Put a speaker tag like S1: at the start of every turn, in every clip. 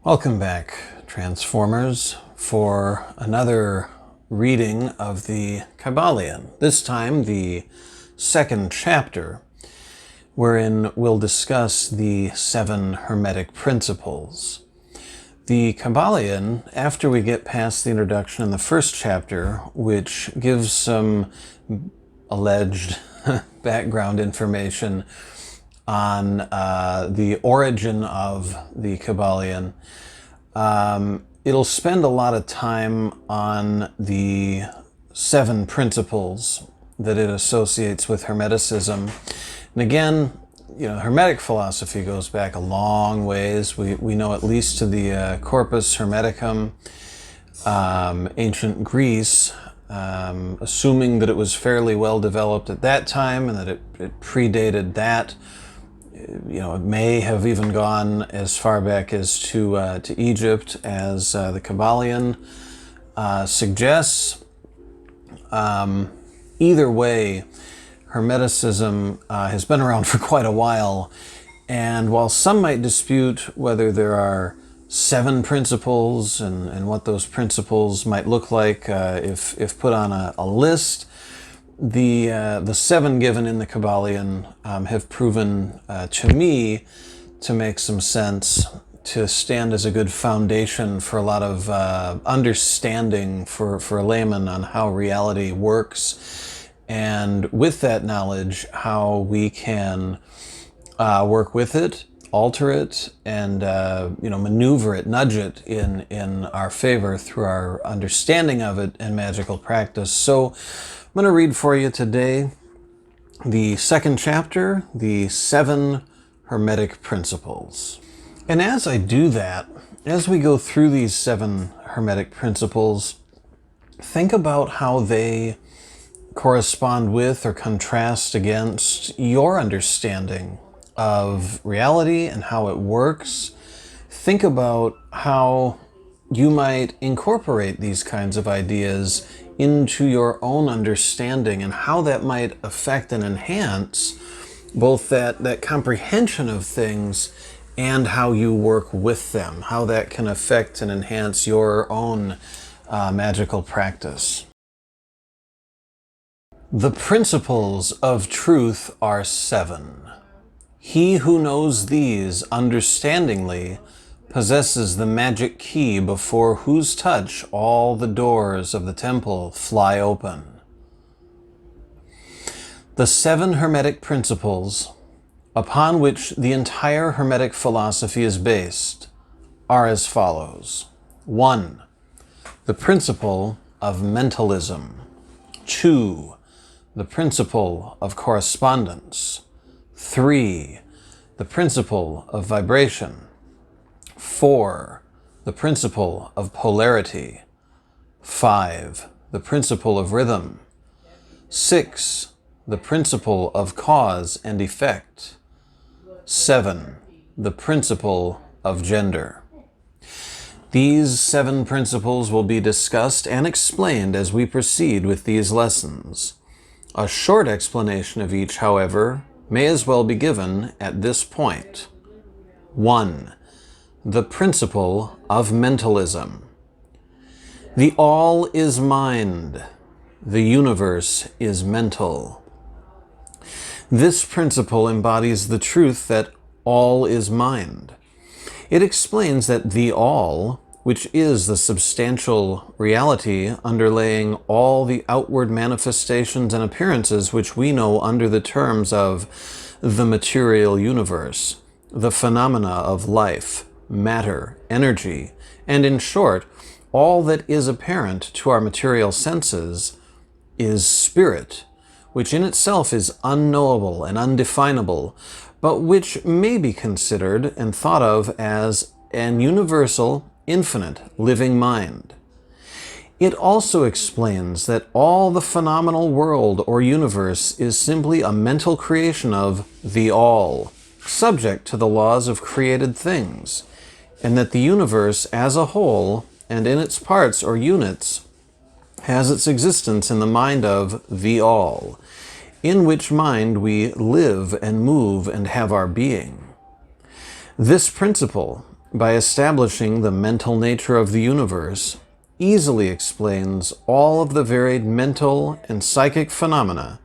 S1: Welcome back, Transformers, for another reading of the Kybalion. This time, the second chapter, wherein we'll discuss the Seven Hermetic Principles. The Kybalion, after we get past the introduction in the first chapter, which gives some alleged background information on the origin of the Kybalion, it'll spend a lot of time on the seven principles that it associates with Hermeticism. And again, you know, Hermetic philosophy goes back a long ways. We know at least to the Corpus Hermeticum, ancient Greece, assuming that it was fairly well developed at that time and that it predated that. You know, it may have even gone as far back as to Egypt, as the Kybalion suggests. Either way, Hermeticism has been around for quite a while, and while some might dispute whether there are seven principles and what those principles might look like if put on a list, the seven given in the Kybalion have proven to me to make some sense, to stand as a good foundation for a lot of understanding for a layman on how reality works, and with that knowledge, how we can work with it, alter it, and maneuver it, nudge it in our favor through our understanding of it and magical practice. So I'm going to read for you today the second chapter, the Seven Hermetic Principles. And as I do that, as we go through these seven Hermetic Principles, think about how they correspond with or contrast against your understanding of reality and how it works. Think about how you might incorporate these kinds of ideas into your own understanding and how that might affect and enhance both that comprehension of things and how you work with them, how that can affect and enhance your own magical practice. The principles of truth are seven. He who knows these understandingly possesses the magic key before whose touch all the doors of the temple fly open. The seven Hermetic principles, upon which the entire Hermetic philosophy is based, are as follows. 1. The principle of mentalism. 2. The principle of correspondence. 3. The principle of vibration. 4. The principle of polarity. 5. The principle of rhythm. 6. The principle of cause and effect. 7. The principle of gender. These seven principles will be discussed and explained as we proceed with these lessons. A short explanation of each, however, may as well be given at this point. 1. The principle of mentalism. The all is mind. The universe is mental. This principle embodies the truth that all is mind. It explains that the all, which is the substantial reality underlaying all the outward manifestations and appearances which we know under the terms of the material universe, the phenomena of life, matter, energy, and in short, all that is apparent to our material senses, is spirit, which in itself is unknowable and undefinable, but which may be considered and thought of as an universal, infinite, living mind. It also explains that all the phenomenal world or universe is simply a mental creation of the all, subject to the laws of created things, and that the universe as a whole and in its parts or units has its existence in the mind of the all, in which mind we live and move and have our being. This principle, by establishing the mental nature of the universe, easily explains all of the varied mental and psychic phenomena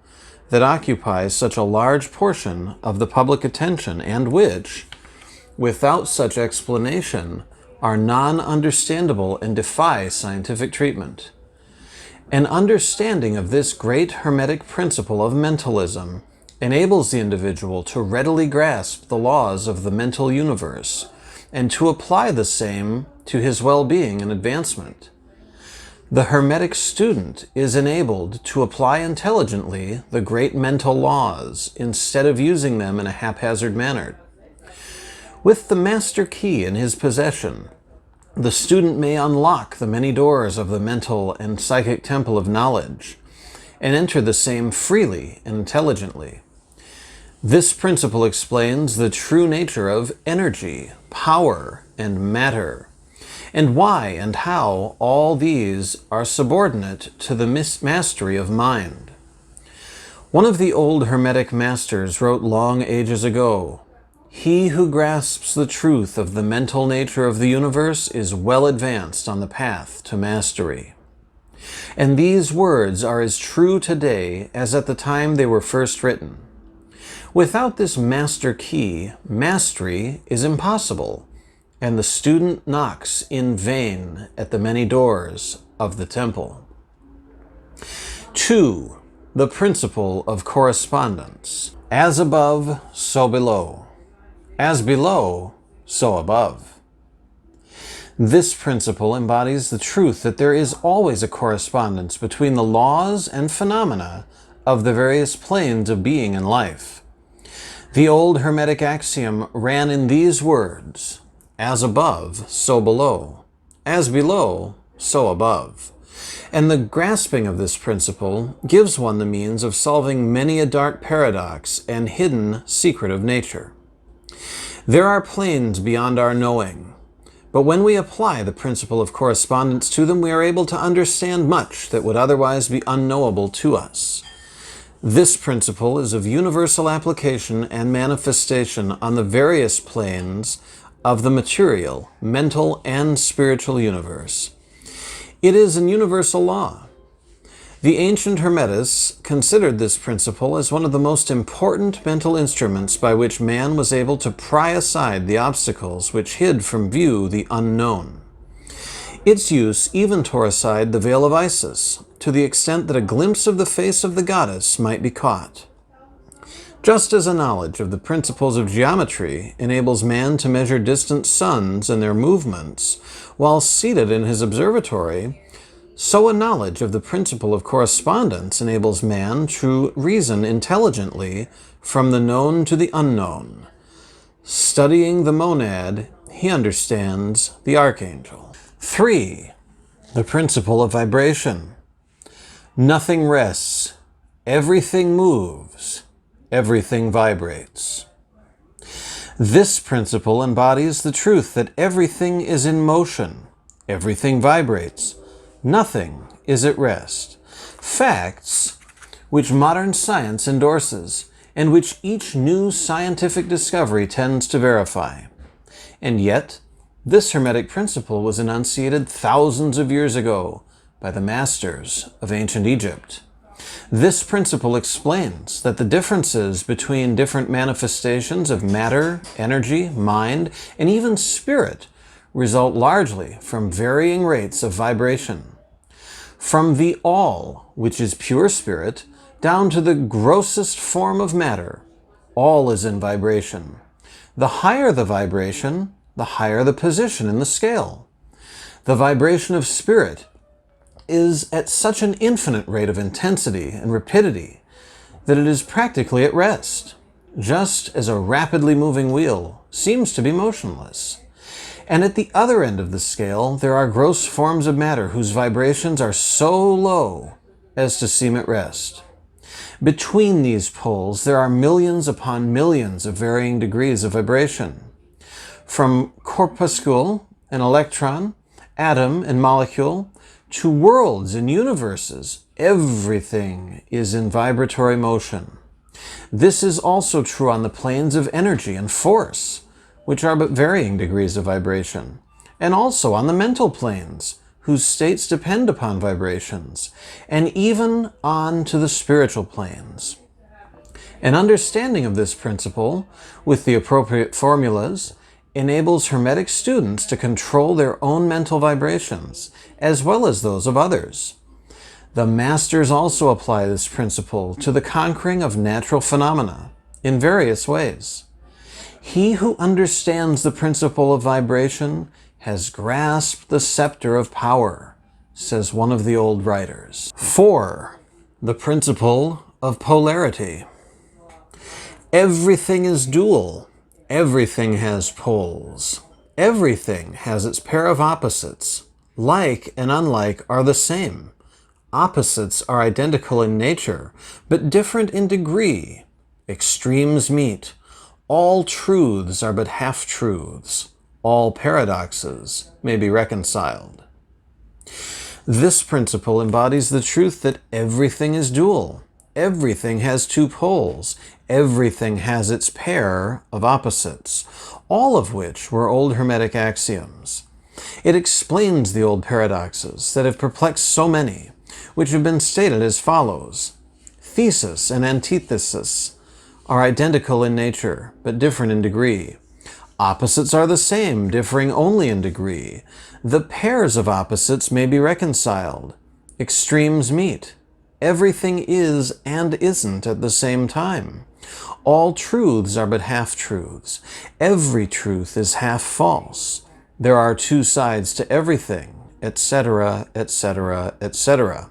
S1: that occupy such a large portion of the public attention and which, without such explanation, are non-understandable and defy scientific treatment. An understanding of this great Hermetic principle of mentalism enables the individual to readily grasp the laws of the mental universe and to apply the same to his well-being and advancement. The Hermetic student is enabled to apply intelligently the great mental laws instead of using them in a haphazard manner. With the master key in his possession, the student may unlock the many doors of the mental and psychic temple of knowledge and enter the same freely and intelligently. This principle explains the true nature of energy, power, and matter, and why and how all these are subordinate to the mastery of mind. One of the old Hermetic masters wrote long ages ago, "He who grasps the truth of the mental nature of the universe is well advanced on the path to mastery." And these words are as true today as at the time they were first written. Without this master key, mastery is impossible, and the student knocks in vain at the many doors of the temple. 2. The principle of correspondence. As above, so below. As below, so above. This principle embodies the truth that there is always a correspondence between the laws and phenomena of the various planes of being and life. The old Hermetic axiom ran in these words: as above, so below. As below, so above. And the grasping of this principle gives one the means of solving many a dark paradox and hidden secret of nature. There are planes beyond our knowing, but when we apply the principle of correspondence to them, we are able to understand much that would otherwise be unknowable to us. This principle is of universal application and manifestation on the various planes of the material, mental, and spiritual universe. It is an universal law. The ancient Hermetists considered this principle as one of the most important mental instruments by which man was able to pry aside the obstacles which hid from view the unknown. Its use even tore aside the veil of Isis, to the extent that a glimpse of the face of the goddess might be caught. Just as a knowledge of the principles of geometry enables man to measure distant suns and their movements while seated in his observatory, so a knowledge of the principle of correspondence enables man to reason intelligently from the known to the unknown. Studying the monad, he understands the archangel. 3. The principle of vibration. Nothing rests. Everything moves. Everything vibrates. This principle embodies the truth that everything is in motion. Everything vibrates. Nothing is at rest. Facts which modern science endorses and which each new scientific discovery tends to verify. And yet, this Hermetic principle was enunciated thousands of years ago by the masters of ancient Egypt. This principle explains that the differences between different manifestations of matter, energy, mind, and even spirit result largely from varying rates of vibration. From the all, which is pure spirit, down to the grossest form of matter, all is in vibration. The higher the vibration, the higher the position in the scale. The vibration of spirit is at such an infinite rate of intensity and rapidity that it is practically at rest, just as a rapidly moving wheel seems to be motionless. And at the other end of the scale, there are gross forms of matter whose vibrations are so low as to seem at rest. Between these poles, there are millions upon millions of varying degrees of vibration. From corpuscle and electron, atom and molecule, to worlds and universes, everything is in vibratory motion. This is also true on the planes of energy and force, which are but varying degrees of vibration, and also on the mental planes, whose states depend upon vibrations, and even on to the spiritual planes. An understanding of this principle, with the appropriate formulas, enables Hermetic students to control their own mental vibrations, as well as those of others. The Masters also apply this principle to the conquering of natural phenomena in various ways. He who understands the principle of vibration has grasped the scepter of power, says one of the old writers. 4. The principle of polarity. Everything is dual. Everything has poles. Everything has its pair of opposites. Like and unlike are the same. Opposites are identical in nature, but different in degree. Extremes meet. All truths are but half-truths. All paradoxes may be reconciled. This principle embodies the truth that everything is dual. Everything has two poles. Everything has its pair of opposites, all of which were old Hermetic axioms. It explains the old paradoxes that have perplexed so many, which have been stated as follows. Thesis and antithesis are identical in nature, but different in degree. Opposites are the same, differing only in degree. The pairs of opposites may be reconciled. Extremes meet. Everything is and isn't at the same time. All truths are but half-truths. Every truth is half-false. There are two sides to everything, etc., etc., etc.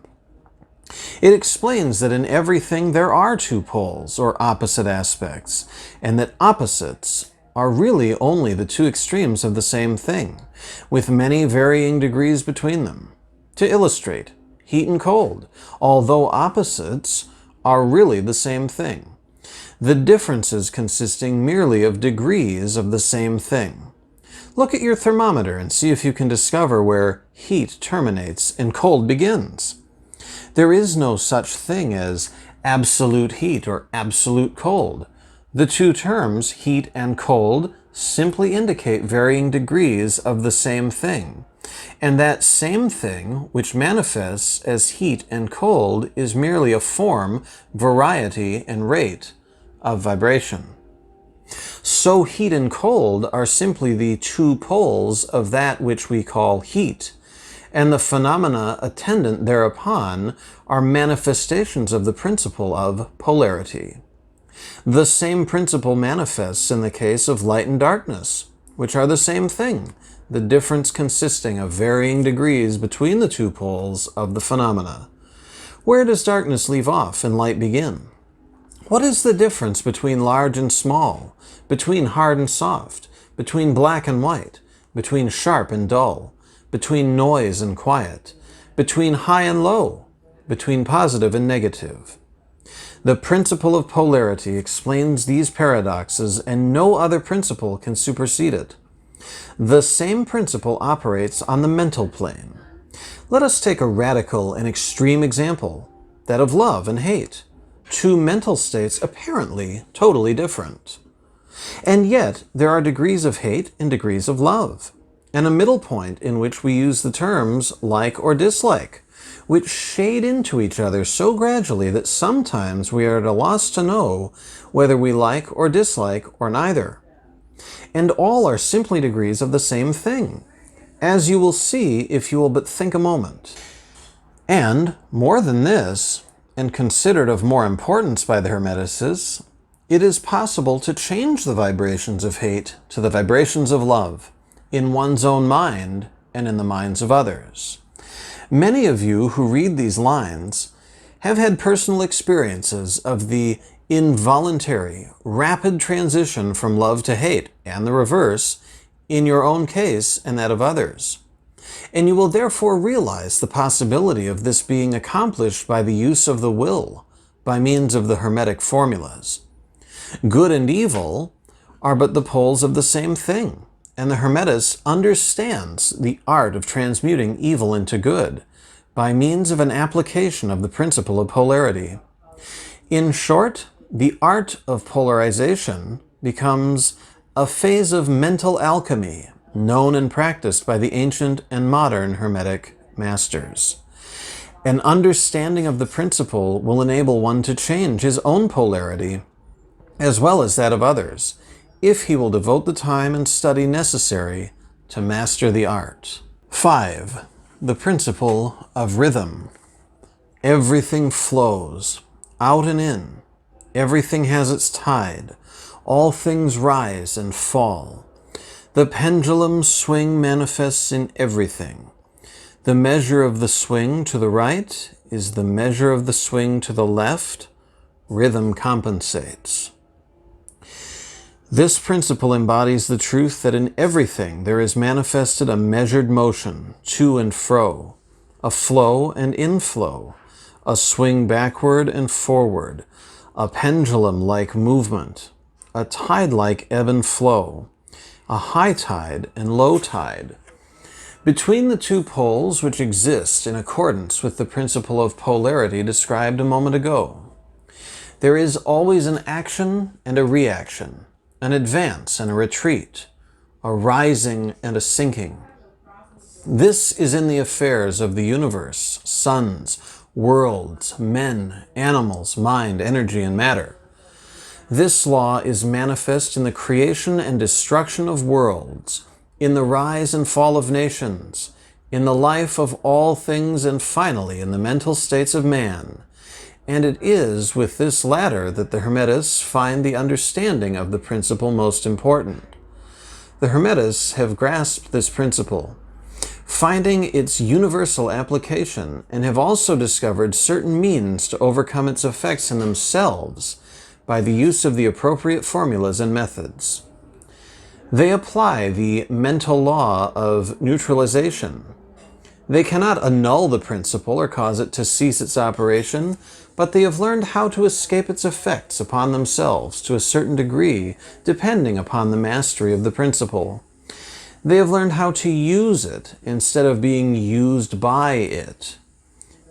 S1: It explains that in everything there are two poles, or opposite aspects, and that opposites are really only the two extremes of the same thing, with many varying degrees between them. To illustrate, heat and cold, although opposites, are really the same thing. The differences consisting merely of degrees of the same thing. Look at your thermometer and see if you can discover where heat terminates and cold begins. There is no such thing as absolute heat or absolute cold. The two terms, heat and cold, simply indicate varying degrees of the same thing. And that same thing, which manifests as heat and cold, is merely a form, variety, and rate of vibration. So heat and cold are simply the two poles of that which we call heat, and the phenomena attendant thereupon are manifestations of the principle of polarity. The same principle manifests in the case of light and darkness, which are the same thing, the difference consisting of varying degrees between the two poles of the phenomena. Where does darkness leave off and light begin? What is the difference between large and small, between hard and soft, between black and white, between sharp and dull, between noise and quiet, between high and low, between positive and negative? The principle of polarity explains these paradoxes, and no other principle can supersede it. The same principle operates on the mental plane. Let us take a radical and extreme example, that of love and hate. Two mental states apparently totally different. And yet, there are degrees of hate and degrees of love, and a middle point in which we use the terms like or dislike, which shade into each other so gradually that sometimes we are at a loss to know whether we like or dislike or neither. And all are simply degrees of the same thing, as you will see if you will but think a moment. And, more than this, and considered of more importance by the Hermeticists, it is possible to change the vibrations of hate to the vibrations of love, in one's own mind and in the minds of others. Many of you who read these lines have had personal experiences of the involuntary, rapid transition from love to hate, and the reverse, in your own case and that of others. And you will therefore realize the possibility of this being accomplished by the use of the will, by means of the Hermetic formulas. Good and evil are but the poles of the same thing, and the Hermetist understands the art of transmuting evil into good, by means of an application of the principle of polarity. In short, the art of polarization becomes a phase of mental alchemy known and practiced by the ancient and modern Hermetic masters. An understanding of the principle will enable one to change his own polarity as well as that of others, if he will devote the time and study necessary to master the art. 5. The principle of rhythm. Everything flows, out and in. Everything has its tide. All things rise and fall. The pendulum swing manifests in everything. The measure of the swing to the right is the measure of the swing to the left. Rhythm compensates. This principle embodies the truth that in everything there is manifested a measured motion, to and fro, a flow and inflow, a swing backward and forward, a pendulum-like movement, a tide-like ebb and flow, a high tide and low tide. Between the two poles which exist in accordance with the principle of polarity described a moment ago, there is always an action and a reaction, an advance and a retreat, a rising and a sinking. This is in the affairs of the universe, suns, worlds, men, animals, mind, energy, and matter. This law is manifest in the creation and destruction of worlds, in the rise and fall of nations, in the life of all things, and finally in the mental states of man. And it is with this latter that the Hermetists find the understanding of the principle most important. The Hermetists have grasped this principle, finding its universal application, and have also discovered certain means to overcome its effects in themselves by the use of the appropriate formulas and methods. They apply the mental law of neutralization. They cannot annul the principle or cause it to cease its operation, but they have learned how to escape its effects upon themselves to a certain degree, depending upon the mastery of the principle. They have learned how to use it instead of being used by it.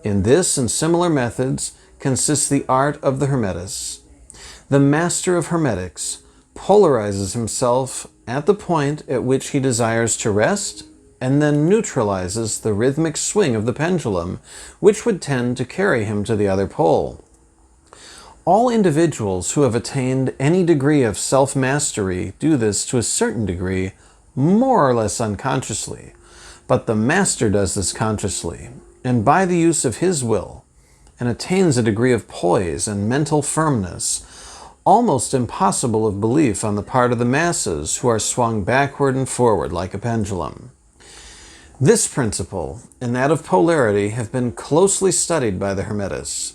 S1: In this and similar methods consists the art of the Hermetists. The master of Hermetics polarizes himself at the point at which he desires to rest, and then neutralizes the rhythmic swing of the pendulum, which would tend to carry him to the other pole. All individuals who have attained any degree of self-mastery do this to a certain degree, more or less unconsciously, but the master does this consciously, and by the use of his will, and attains a degree of poise and mental firmness, almost impossible of belief on the part of the masses who are swung backward and forward like a pendulum. This principle and that of polarity have been closely studied by the Hermetists,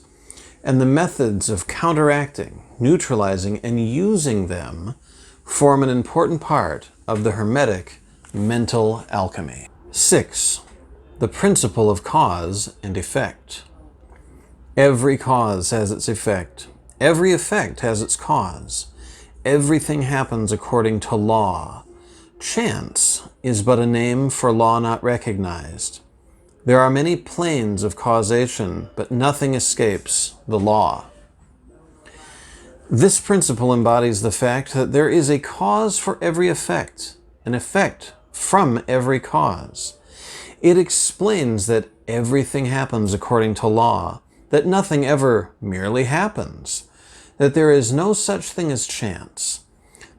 S1: and the methods of counteracting, neutralizing, and using them form an important part of the Hermetic mental alchemy. 6. The principle of cause and effect. Every cause has its effect. Every effect has its cause. Everything happens according to law. Chance is but a name for law not recognized. There are many planes of causation, but nothing escapes the law. This principle embodies the fact that there is a cause for every effect, an effect from every cause. It explains that everything happens according to law, that nothing ever merely happens, that there is no such thing as chance,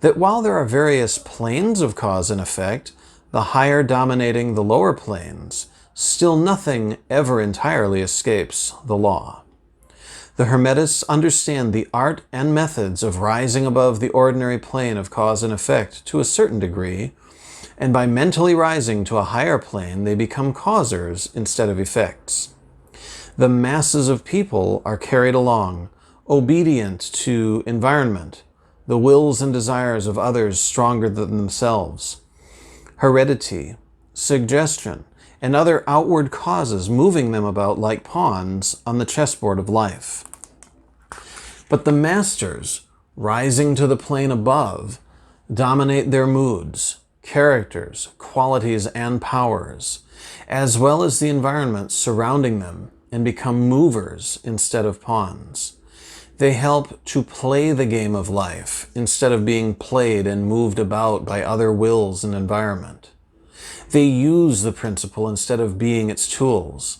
S1: that while there are various planes of cause and effect, the higher dominating the lower planes, still nothing ever entirely escapes the law. The Hermetists understand the art and methods of rising above the ordinary plane of cause and effect to a certain degree, and by mentally rising to a higher plane, they become causers instead of effects. The masses of people are carried along, obedient to environment, the wills and desires of others stronger than themselves. Heredity, suggestion, and other outward causes moving them about like pawns on the chessboard of life. But the masters, rising to the plane above, dominate their moods, characters, qualities, and powers, as well as the environment surrounding them, and become movers instead of pawns. They help to play the game of life instead of being played and moved about by other wills and environment. They use the principle instead of being its tools.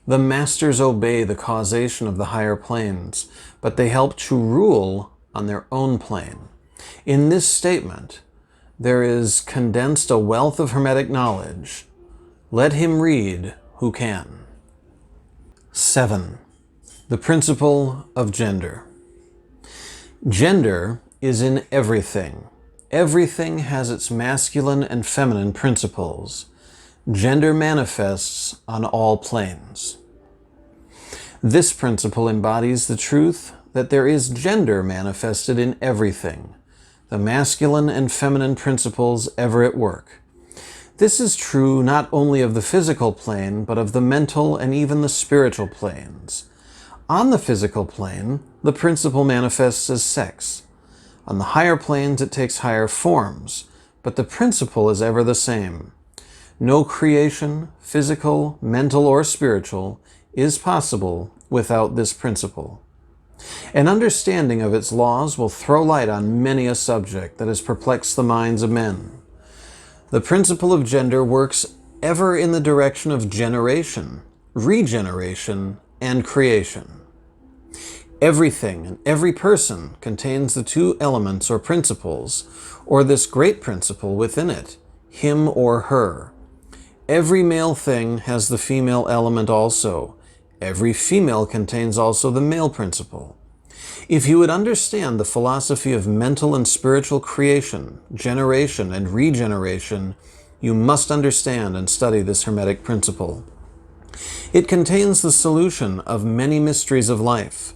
S1: The masters obey the causation of the higher planes, but they help to rule on their own plane. In this statement, there is condensed a wealth of Hermetic knowledge. Let him read who can. 7. The principle of gender. Gender is in everything. Everything has its masculine and feminine principles. Gender manifests on all planes. This principle embodies the truth that there is gender manifested in everything, the masculine and feminine principles ever at work. This is true not only of the physical plane, but of the mental and even the spiritual planes. On the physical plane, the principle manifests as sex. On the higher planes, it takes higher forms, but the principle is ever the same. No creation, physical, mental, or spiritual, is possible without this principle. An understanding of its laws will throw light on many a subject that has perplexed the minds of men. The principle of gender works ever in the direction of generation, regeneration, and creation. Everything and every person contains the two elements or principles, or this great principle within it, him or her. Every male thing has the female element also. Every female contains also the male principle. If you would understand the philosophy of mental and spiritual creation, generation, and regeneration, you must understand and study this Hermetic principle. It contains the solution of many mysteries of life.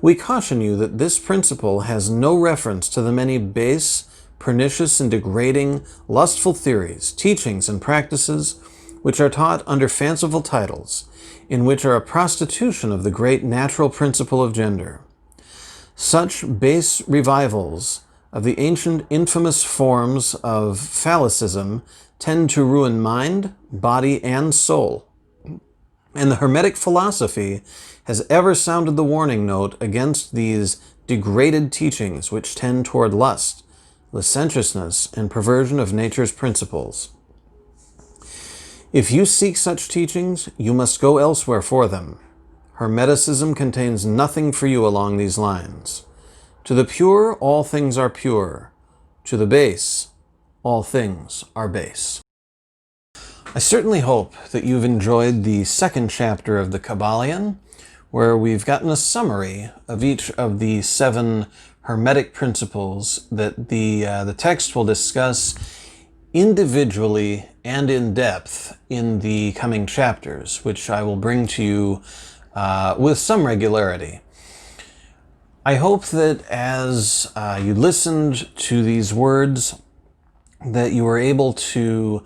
S1: We caution you that this principle has no reference to the many base, pernicious, and degrading, lustful theories, teachings, and practices which are taught under fanciful titles, in which are a prostitution of the great natural principle of gender. Such base revivals of the ancient infamous forms of phallicism tend to ruin mind, body, and soul. And the Hermetic philosophy has ever sounded the warning note against these degraded teachings which tend toward lust, licentiousness, and perversion of nature's principles. If you seek such teachings, you must go elsewhere for them. Hermeticism contains nothing for you along these lines. To the pure, all things are pure. To the base, all things are base. I certainly hope that you've enjoyed the second chapter of the Kybalion, where we've gotten a summary of each of the 7 Hermetic principles that the text will discuss individually and in depth in the coming chapters, which I will bring to you with some regularity. I hope that as you listened to these words, that you were able to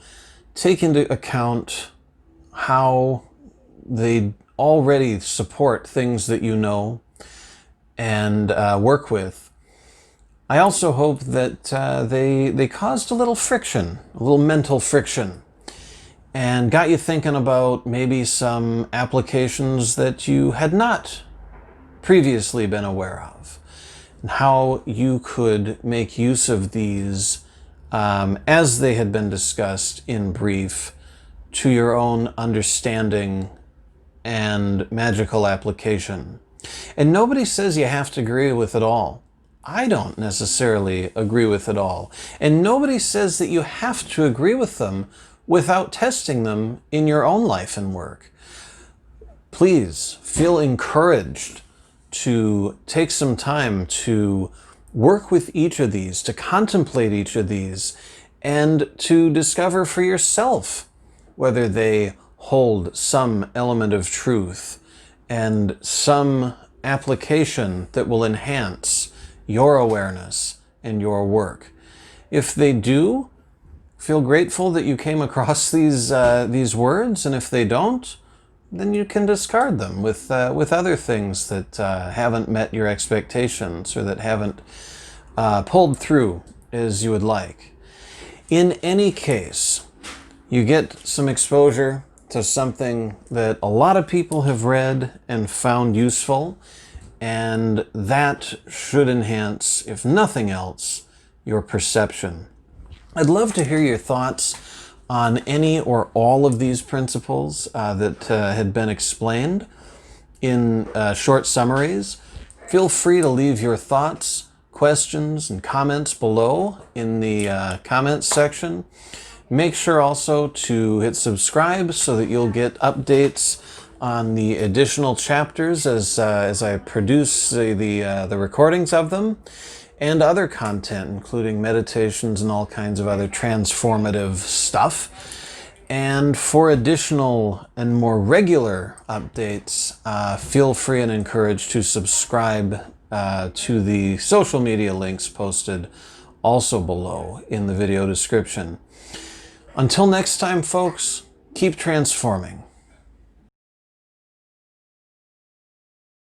S1: take into account how they already support things that you know and work with. I also hope that they caused a little friction, a little mental friction, and got you thinking about maybe some applications that you had not previously been aware of, and how you could make use of these as they had been discussed in brief to your own understanding and magical application. And nobody says you have to agree with it all. I don't necessarily agree with it all. And nobody says that you have to agree with them without testing them in your own life and work. Please feel encouraged to take some time to work with each of these, to contemplate each of these, and to discover for yourself whether they hold some element of truth and some application that will enhance your awareness and your work. If they do, feel grateful that you came across these words, and if they don't, then you can discard them with other things that haven't met your expectations or that haven't pulled through as you would like. In any case, you get some exposure to something that a lot of people have read and found useful, and that should enhance, if nothing else, your perception. I'd love to hear your thoughts on any or all of these principles that had been explained in short summaries. Feel free to leave your thoughts, questions, and comments below in the comments section. Make sure also to hit subscribe so that you'll get updates on the additional chapters as I produce the recordings of them, and other content, including meditations and all kinds of other transformative stuff. And for additional and more regular updates, feel free and encouraged to subscribe to the social media links posted also below in the video description. Until next time, folks, keep transforming.